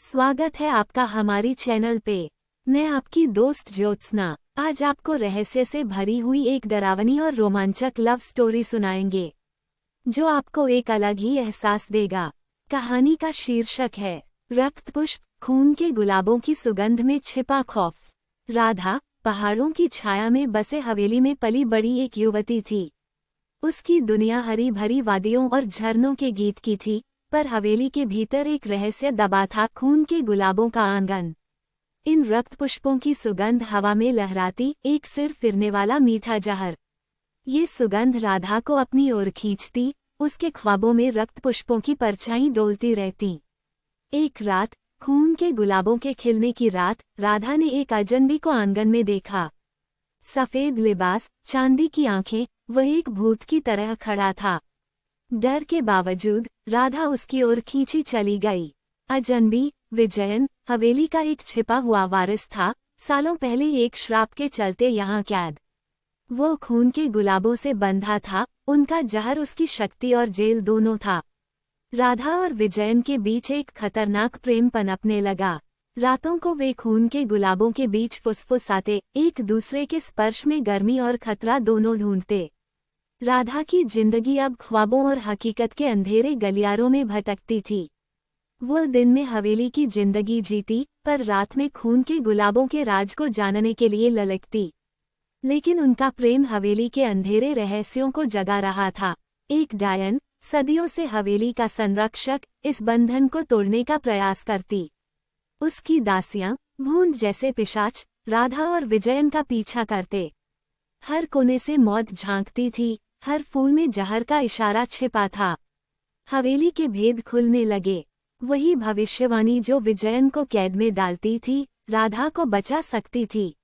स्वागत है आपका हमारी चैनल पे। मैं आपकी दोस्त ज्योत्सना आज आपको रहस्य से भरी हुई एक डरावनी और रोमांचक लव स्टोरी सुनाएंगे जो आपको एक अलग ही एहसास देगा। कहानी का शीर्षक है रक्तपुष्प, खून के गुलाबों की सुगंध में छिपा खौफ। राधा पहाड़ों की छाया में बसे हवेली में पली बड़ी एक युवती थी। उसकी दुनिया हरी भरी वादियों और झरनों के गीत की थी, पर हवेली के भीतर एक रहस्य दबा था, खून के गुलाबों का आंगन। इन रक्तपुष्पों की सुगंध हवा में लहराती, एक सिर फिरने वाला मीठा जहर। ये सुगंध राधा को अपनी ओर खींचती, उसके ख्वाबों में रक्तपुष्पों की परछाई डोलती रहती। एक रात, खून के गुलाबों के खिलने की रात, राधा ने एक अजनबी को आंगन में देखा। सफेद लिबास, चांदी की आंखें, वह एक भूत की तरह खड़ा था। डर के बावजूद राधा उसकी ओर खींची चली गई। अजनबी विजयन हवेली का एक छिपा हुआ वारिस था, सालों पहले एक श्राप के चलते यहाँ कैद। वो खून के गुलाबों से बंधा था, उनका जहर उसकी शक्ति और जेल दोनों था। राधा और विजयन के बीच एक खतरनाक प्रेम पनपने लगा। रातों को वे खून के गुलाबों के बीच फुसफुसाते, एक दूसरे के स्पर्श में गर्मी और खतरा दोनों ढूंढते। राधा की जिंदगी अब ख्वाबों और हकीकत के अंधेरे गलियारों में भटकती थी। वो दिन में हवेली की जिंदगी जीती, पर रात में खून के गुलाबों के राज को जानने के लिए ललकती। लेकिन उनका प्रेम हवेली के अंधेरे रहस्यों को जगा रहा था। एक डायन, सदियों से हवेली का संरक्षक, इस बंधन को तोड़ने का प्रयास करती। उसकी दासियां, भूत जैसे पिशाच, राधा और विजयन का पीछा करते। हर कोने से मौत झांकती थी, हर फूल में जहर का इशारा छिपा था। हवेली के भेद खुलने लगे। वही भविष्यवाणी जो विजयन को कैद में डालती थी, राधा को बचा सकती थी।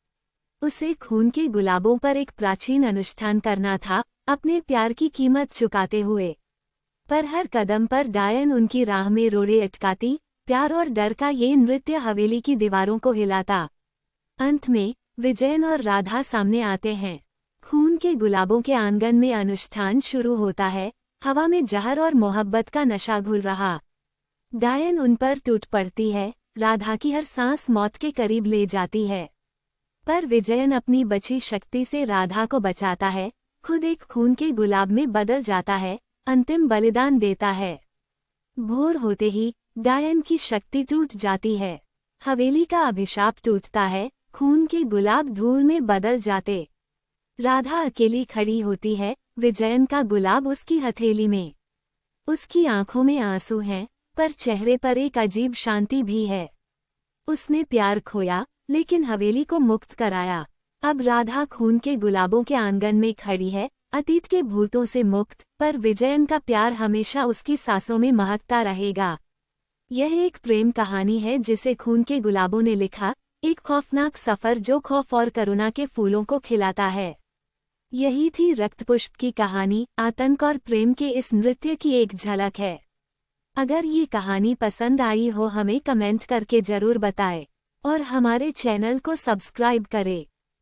उसे खून के गुलाबों पर एक प्राचीन अनुष्ठान करना था, अपने प्यार की कीमत चुकाते हुए। पर हर कदम पर डायन उनकी राह में रोड़े अटकाती, प्यार और डर का ये नृत्य हवेली की दीवारों को हिलाता। अंत में विजयन और राधा सामने आते हैं। खून के गुलाबों के आंगन में अनुष्ठान शुरू होता है, हवा में जहर और मोहब्बत का नशा घुल रहा। डायन उन पर टूट पड़ती है, राधा की हर सांस मौत के करीब ले जाती है। पर विजयन अपनी बची शक्ति से राधा को बचाता है, खुद एक खून के गुलाब में बदल जाता है, अंतिम बलिदान देता है। भोर होते ही डायन की शक्ति टूट जाती है। हवेली का अभिशाप टूटता है, खून के गुलाब धूल में बदल जाते। राधा अकेली खड़ी होती है, विजयन का गुलाब उसकी हथेली में। उसकी आंखों में आंसू हैं, पर चेहरे पर एक अजीब शांति भी है। उसने प्यार खोया, लेकिन हवेली को मुक्त कराया। अब राधा खून के गुलाबों के आंगन में खड़ी है, अतीत के भूतों से मुक्त, पर विजयन का प्यार हमेशा उसकी सांसों में महकता रहेगा। यह एक प्रेम कहानी है जिसे खून के गुलाबों ने लिखा, एक खौफनाक सफर जो खौफ और करुणा के फूलों को खिलाता है। यही थी रक्तपुष्प की कहानी, आतंक और प्रेम के इस नृत्य की एक झलक है। अगर ये कहानी पसंद आई हो हमें कमेंट करके जरूर बताएं और हमारे चैनल को सब्सक्राइब करें।